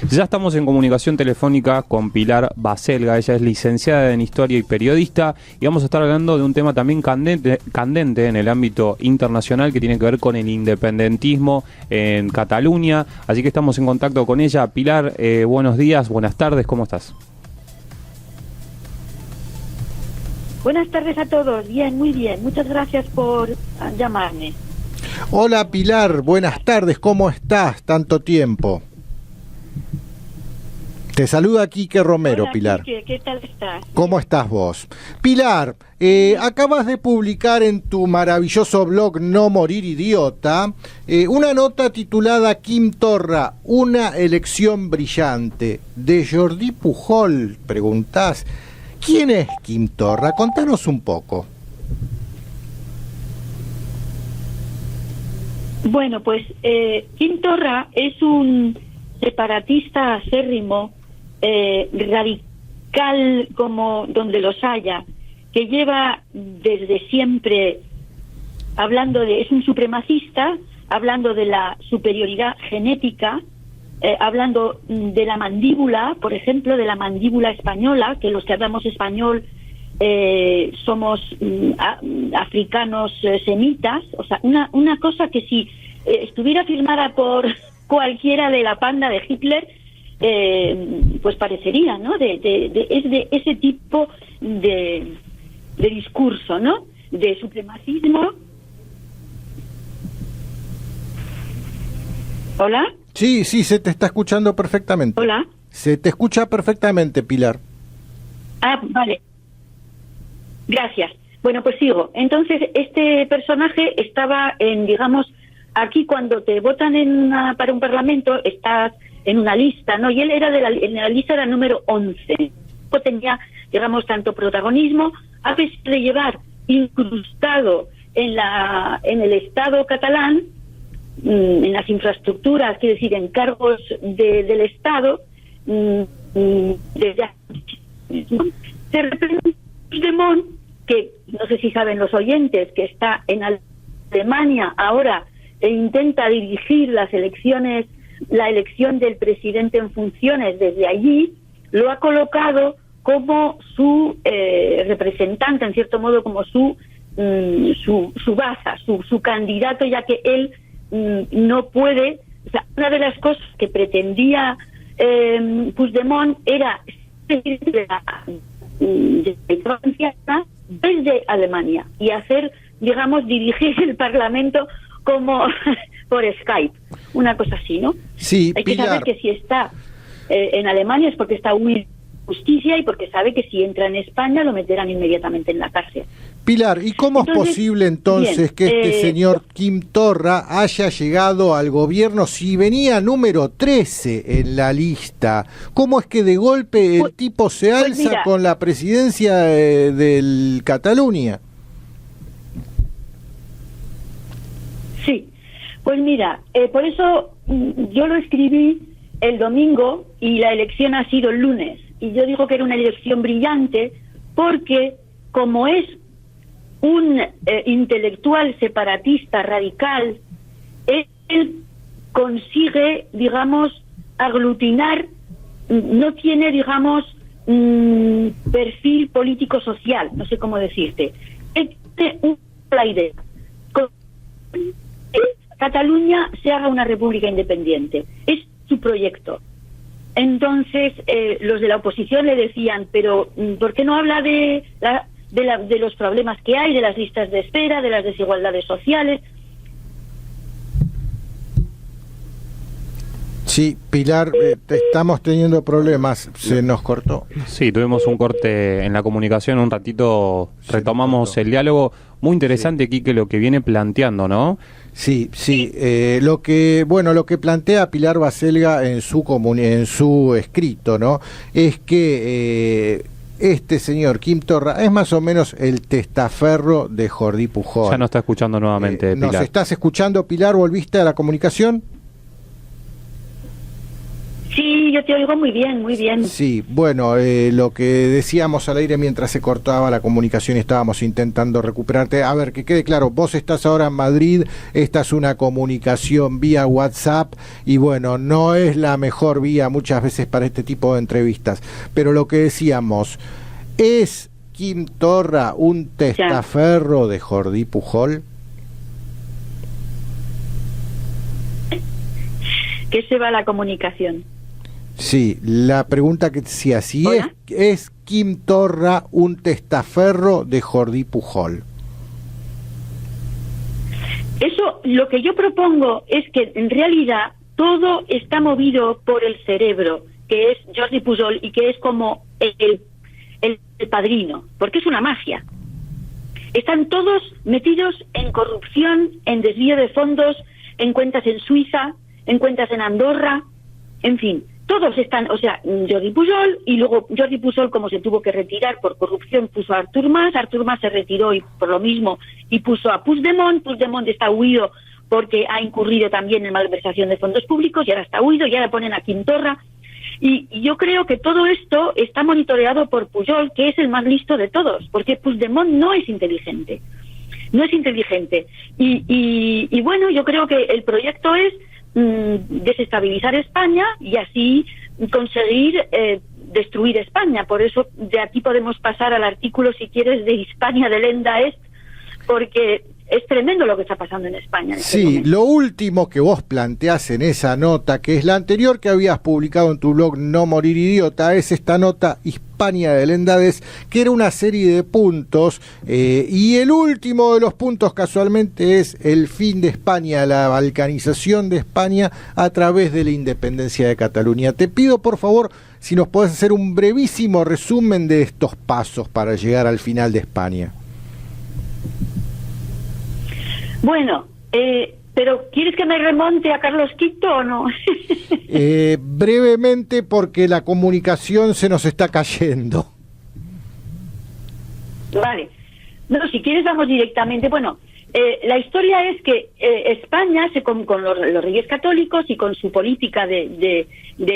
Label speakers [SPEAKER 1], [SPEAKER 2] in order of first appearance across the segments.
[SPEAKER 1] Ya estamos en comunicación telefónica con Pilar Baselga. Ella es licenciada en Historia y periodista, y vamos a estar hablando de un tema también candente en el ámbito internacional, que tiene que ver con el independentismo en Cataluña. Así que estamos en contacto con ella. Pilar, buenos días, buenas tardes, ¿cómo estás?
[SPEAKER 2] Buenas tardes a todos. Bien, muy bien. Muchas gracias por llamarme.
[SPEAKER 3] Hola Pilar, buenas tardes, ¿cómo estás? Tanto tiempo. Te saluda Quique Romero. Hola, Pilar.
[SPEAKER 2] Quique, ¿qué tal estás?
[SPEAKER 3] ¿Cómo estás vos? Pilar, acabas de publicar en tu maravilloso blog No Morir Idiota una nota titulada Quim Torra, una elección brillante. De Jordi Pujol, preguntás. ¿Quién es Quim Torra? Contanos un poco.
[SPEAKER 2] Bueno, pues Quim Torra es un separatista acérrimo, radical como donde los haya, que lleva desde siempre hablando es un supremacista, hablando de la superioridad genética, hablando de la mandíbula, por ejemplo, de la mandíbula española, que los que hablamos español somos africanos semitas, o sea, una cosa que si estuviera firmada por cualquiera de la panda de Hitler, pues parecería, ¿no? Es de ese tipo de discurso, ¿no? De supremacismo. ¿Hola?
[SPEAKER 3] Sí, se te está escuchando perfectamente.
[SPEAKER 2] ¿Hola?
[SPEAKER 3] Se te escucha perfectamente, Pilar.
[SPEAKER 2] Ah, vale. Gracias. Bueno, pues sigo. Entonces, este personaje estaba digamos, aquí cuando te votan para un parlamento, estás en una lista, ¿no? Y él era en la lista era número 11. Tenía, digamos, tanto protagonismo, a pesar de llevar incrustado en el Estado catalán, en las infraestructuras, quiero decir, en cargos del Estado, desde de repente Puigdemont, que no sé si saben los oyentes, que está en Alemania ahora e intenta dirigir la elección del presidente en funciones desde allí, lo ha colocado como su representante, en cierto modo, como su baza, su candidato, ya que él no puede. O sea, una de las cosas que pretendía Puigdemont era desde Alemania y hacer, digamos, dirigir el Parlamento como por Skype, una cosa así, ¿no?
[SPEAKER 3] Sí,
[SPEAKER 2] hay que saber que si está en Alemania es porque está huyendo de justicia y porque sabe que si entra en España lo meterán inmediatamente en la cárcel.
[SPEAKER 3] Pilar, ¿y cómo es posible entonces que este señor Quim Torra haya llegado al gobierno si venía número 13 en la lista? ¿Cómo es que de golpe el tipo se alza con la presidencia del Cataluña?
[SPEAKER 2] Sí, pues mira, por eso yo lo escribí el domingo y la elección ha sido el lunes. Y yo digo que era una elección brillante porque como es un intelectual separatista radical, él consigue, digamos, aglutinar, no tiene, digamos, perfil político-social, no sé cómo decirte. Él tiene una idea. Cataluña se haga una república independiente. Es su proyecto. Entonces, los de la oposición le decían, pero ¿por qué no habla de los problemas que hay, de las listas de espera, de las desigualdades sociales?
[SPEAKER 3] Sí, Pilar, estamos teniendo problemas, se nos cortó.
[SPEAKER 1] Sí, tuvimos un corte en la comunicación, un ratito retomamos el diálogo. Muy interesante, Quique, lo que viene planteando, ¿no?
[SPEAKER 3] Sí, lo que plantea Pilar Baselga en su escrito, ¿no? Es que este señor Quim Torra es más o menos el testaferro de Jordi Pujol.
[SPEAKER 1] Ya nos está escuchando nuevamente, Pilar.
[SPEAKER 3] ¿Nos estás escuchando, Pilar? ¿Volviste a la comunicación?
[SPEAKER 2] Sí, yo te oigo muy bien, muy bien.
[SPEAKER 3] Sí, bueno, lo que decíamos al aire mientras se cortaba la comunicación y estábamos intentando recuperarte. A ver, que quede claro, vos estás ahora en Madrid, esta es una comunicación vía WhatsApp y bueno, no es la mejor vía muchas veces para este tipo de entrevistas. Pero lo que decíamos, ¿es Quim Torra un testaferro de Jordi Pujol?
[SPEAKER 2] Que se va la comunicación.
[SPEAKER 3] Sí, la pregunta que si así es Quim Torra un testaferro de Jordi Pujol.
[SPEAKER 2] Eso, lo que yo propongo es que en realidad todo está movido por el cerebro, que es Jordi Pujol y que es como el padrino, porque es una magia. Están todos metidos en corrupción, en desvío de fondos, en cuentas en Suiza, en cuentas en Andorra, en fin, todos están, o sea, Jordi Pujol, y luego Jordi Pujol, como se tuvo que retirar por corrupción, puso a Artur Mas se retiró y por lo mismo, y puso a Puigdemont está huido porque ha incurrido también en malversación de fondos públicos, y ahora está huido, y ahora ponen a Quim Torra, y yo creo que todo esto está monitoreado por Pujol, que es el más listo de todos, porque Puigdemont no es inteligente, y bueno, yo creo que el proyecto es desestabilizar España y así conseguir destruir España. Por eso de aquí podemos pasar al artículo, si quieres, de Hispania de Lenda Est, porque es tremendo lo que está pasando en España.
[SPEAKER 3] Sí, lo último que vos planteás en esa nota, que es la anterior que habías publicado en tu blog No Morir Idiota, es esta nota Hispania de Lenda Est, que era una serie de puntos, y el último de los puntos casualmente es el fin de España, la balcanización de España a través de la independencia de Cataluña. Te pido por favor si nos podés hacer un brevísimo resumen de estos pasos para llegar al final de España.
[SPEAKER 2] Bueno, pero ¿quieres que me remonte a Carlos V o no?
[SPEAKER 3] Brevemente, porque la comunicación se nos está cayendo.
[SPEAKER 2] Vale. No, si quieres vamos directamente. Bueno, la historia es que España, con los reyes católicos y con su política de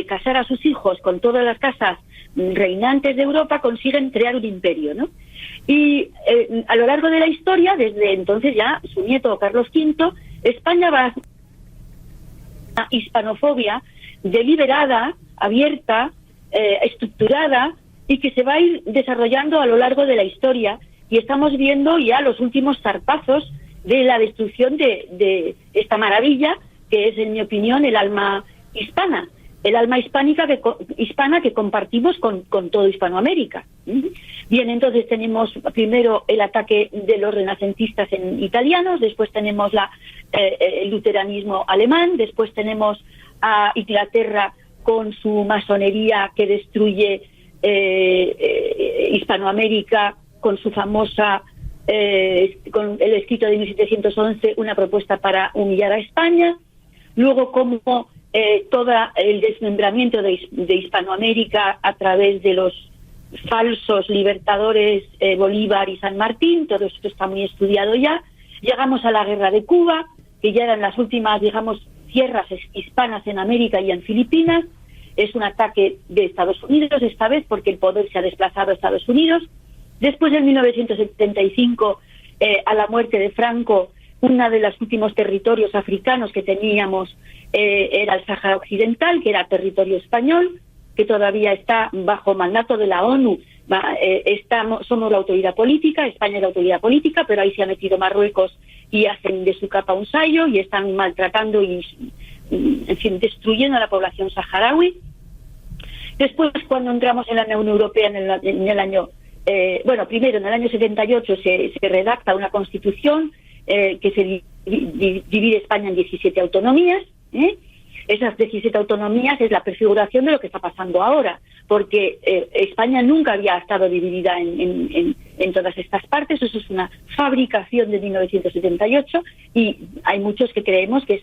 [SPEAKER 2] casar a sus hijos con todas las casas reinantes de Europa, consiguen crear un imperio, ¿no? Y a lo largo de la historia, desde entonces ya su nieto Carlos V, España va a una hispanofobia deliberada, abierta, estructurada, y que se va a ir desarrollando a lo largo de la historia, y estamos viendo ya los últimos zarpazos de la destrucción de esta maravilla que es, en mi opinión, el alma hispana, el alma hispana que compartimos con toda Hispanoamérica. Bien, entonces tenemos primero el ataque de los renacentistas italianos, después tenemos el luteranismo alemán, después tenemos a Inglaterra con su masonería que destruye Hispanoamérica con su famosa, con el escrito de 1711, una propuesta para humillar a España. Luego como todo el desmembramiento de Hispanoamérica a través de los falsos libertadores Bolívar y San Martín, todo esto está muy estudiado ya. Llegamos a la guerra de Cuba, que ya eran las últimas, digamos, tierras hispanas en América y en Filipinas. Es un ataque de Estados Unidos esta vez, porque el poder se ha desplazado a Estados Unidos. Después, en 1975, a la muerte de Franco, uno de los últimos territorios africanos que teníamos era el Sáhara Occidental, que era territorio español, que todavía está bajo mandato de la ONU. Somos la autoridad política, España es la autoridad política, pero ahí se ha metido Marruecos y hacen de su capa un sayo y están maltratando y, en fin, destruyendo a la población saharaui. Después, cuando entramos en la Unión Europea en el año... primero, en el año 78 se redacta una constitución que se divide España en 17 autonomías. Esas 17 autonomías es la prefiguración de lo que está pasando ahora, porque España nunca había estado dividida en todas estas partes. Eso es una fabricación de 1978 y hay muchos que creemos que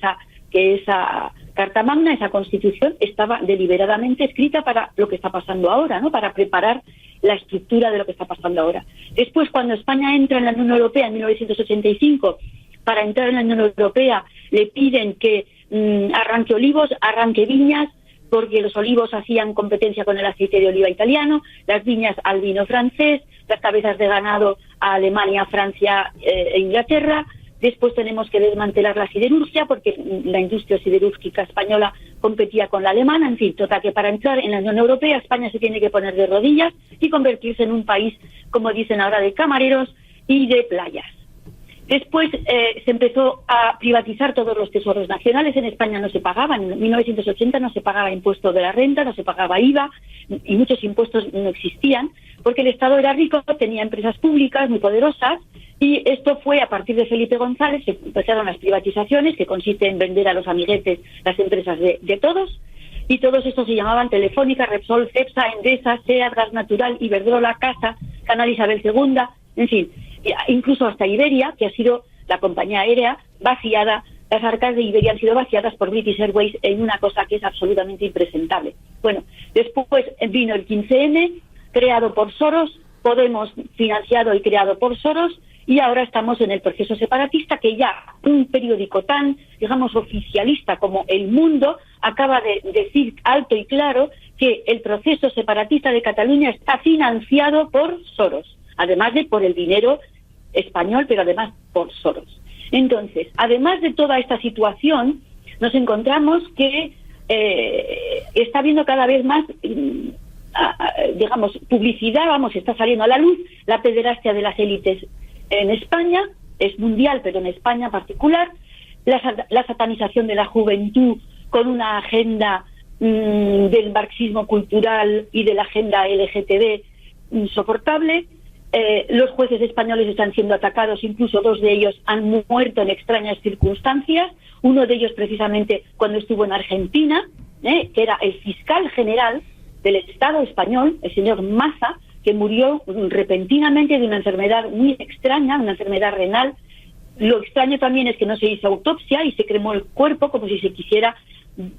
[SPEAKER 2] esa Carta Magna, esa Constitución, estaba deliberadamente escrita para lo que está pasando ahora, ¿no? Para preparar la estructura de lo que está pasando ahora. Después, cuando España entra en la Unión Europea en 1985, para entrar en la Unión Europea le piden que arranque olivos, arranque viñas, porque los olivos hacían competencia con el aceite de oliva italiano, las viñas al vino francés, las cabezas de ganado a Alemania, Francia e Inglaterra. Después tenemos que desmantelar la siderurgia, porque la industria siderúrgica española competía con la alemana. En fin, total, que para entrar en la Unión Europea España se tiene que poner de rodillas y convertirse en un país, como dicen ahora, de camareros y de playas. Después se empezó a privatizar todos los tesoros nacionales. En España no se pagaban, en 1980 no se pagaba impuesto de la renta, no se pagaba IVA y muchos impuestos no existían, porque el Estado era rico, tenía empresas públicas muy poderosas, y esto fue a partir de Felipe González. Se empezaron las privatizaciones, que consiste en vender a los amiguetes las empresas de todos, y todos estos se llamaban Telefónica, Repsol, Cepsa, Endesa, SEAT, Gas Natural, Iberdrola, Casa, Canal Isabel II, en fin, incluso hasta Iberia, que ha sido la compañía aérea vaciada. Las arcas de Iberia han sido vaciadas por British Airways en una cosa que es absolutamente impresentable. Bueno, después vino el 15M, creado por Soros, Podemos financiado y creado por Soros, y ahora estamos en el proceso separatista, que ya un periódico tan, digamos, oficialista como El Mundo acaba de decir alto y claro que el proceso separatista de Cataluña está financiado por Soros, además de por el dinero español, pero además por Soros. Entonces, además de toda esta situación, nos encontramos que está habiendo cada vez más, digamos, publicidad, está saliendo a la luz la pederastia de las élites en España, es mundial, pero en España en particular, la satanización de la juventud con una agenda del marxismo cultural y de la agenda LGTB insoportable. Los jueces españoles están siendo atacados, incluso 2 de ellos han muerto en extrañas circunstancias, uno de ellos precisamente cuando estuvo en Argentina, que era el fiscal general del Estado español, el señor Maza, que murió repentinamente de una enfermedad muy extraña, una enfermedad renal. Lo extraño también es que no se hizo autopsia y se cremó el cuerpo como si se quisiera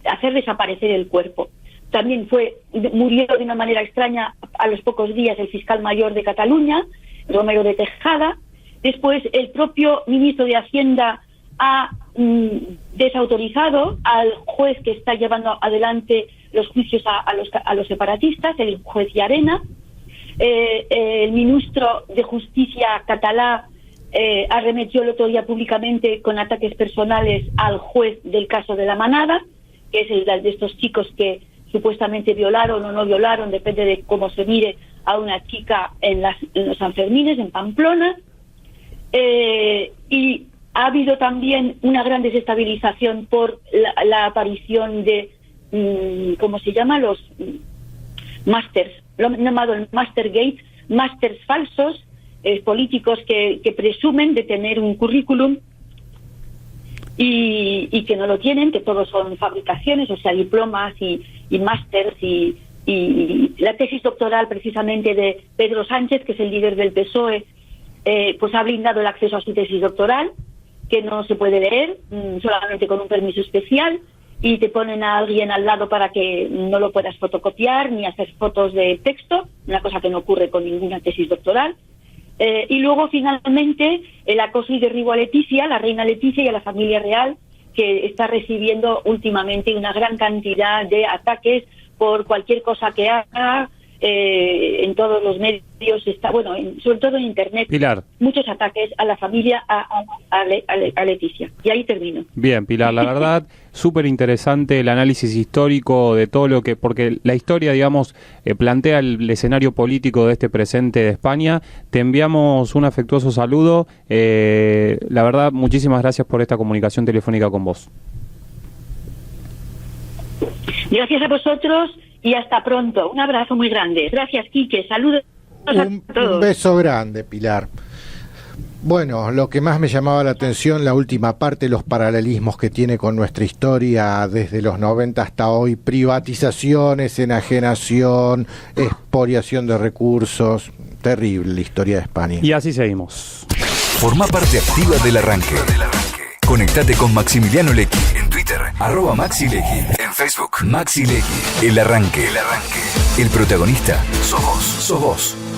[SPEAKER 2] hacer desaparecer el cuerpo. También murió de una manera extraña a los pocos días el fiscal mayor de Cataluña, Romero de Tejada. Después el propio ministro de Hacienda ha desautorizado al juez que está llevando adelante los juicios a los separatistas, el juez Llarena. El ministro de Justicia catalá arremetió el otro día públicamente con ataques personales al juez del caso de la Manada, que es el de estos chicos que supuestamente violaron o no violaron, depende de cómo se mire, a una chica en los Sanfermines, en Pamplona. Y ha habido también una gran desestabilización por la aparición de, ¿cómo se llama?, los másters, lo han llamado el Mastergate, másters falsos, políticos que presumen de tener un currículum y que no lo tienen, que todos son fabricaciones, o sea, diplomas y másters y la tesis doctoral precisamente de Pedro Sánchez, que es el líder del PSOE, pues ha blindado el acceso a su tesis doctoral, que no se puede leer, solamente con un permiso especial, y te ponen a alguien al lado para que no lo puedas fotocopiar ni hacer fotos de texto, una cosa que no ocurre con ninguna tesis doctoral. Y luego, finalmente, el acoso y derribo a Leticia, la reina Leticia, y a la familia real, que está recibiendo últimamente una gran cantidad de ataques por cualquier cosa que haga. En todos los medios está, bueno, sobre todo en Internet,
[SPEAKER 1] Pilar,
[SPEAKER 2] muchos ataques a la familia, a Leticia. Y ahí termino.
[SPEAKER 1] Bien, Pilar, la verdad, súper interesante el análisis histórico de todo lo que, porque la historia, digamos, plantea el escenario político de este presente de España. Te enviamos un afectuoso saludo. La verdad, muchísimas gracias por esta comunicación telefónica con vos.
[SPEAKER 2] Gracias a vosotros. Y hasta pronto. Un abrazo muy grande. Gracias, Quique. Saludos a todos.
[SPEAKER 3] Un beso grande, Pilar. Bueno, lo que más me llamaba la atención, la última parte, los paralelismos que tiene con nuestra historia desde los 90 hasta hoy, privatizaciones, enajenación, expoliación de recursos. Terrible la historia de España.
[SPEAKER 1] Y así seguimos.
[SPEAKER 4] Forma parte activa del arranque. Conectate con Maximiliano Lecchi en Twitter, @MaxiLecchi, en Facebook, Maxi Lecchi. El arranque. El protagonista sos vos.